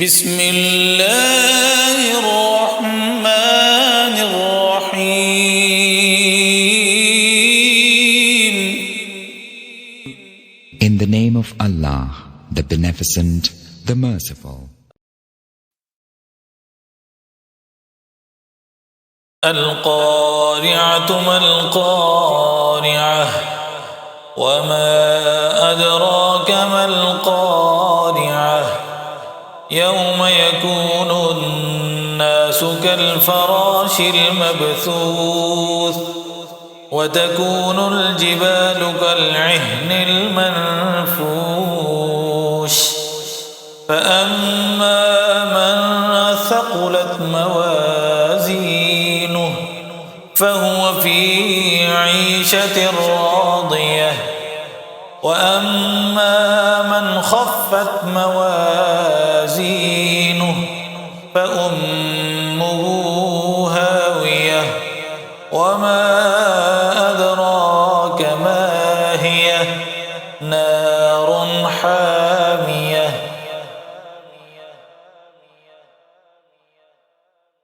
بسم الله الرحمن الرحيم. In the name of Allah, the Beneficent, the Merciful. القارعة ما القارعة وما أدراك ما القارعة يوم يكون الناس كالفراش المبثوث وتكون الجبال كالعهن المنفوش فأما من ثقلت موازينه فهو في عيشة راضية وأما من خفت موازينه فأمه هاوية وما أدراك ما هي نار حامية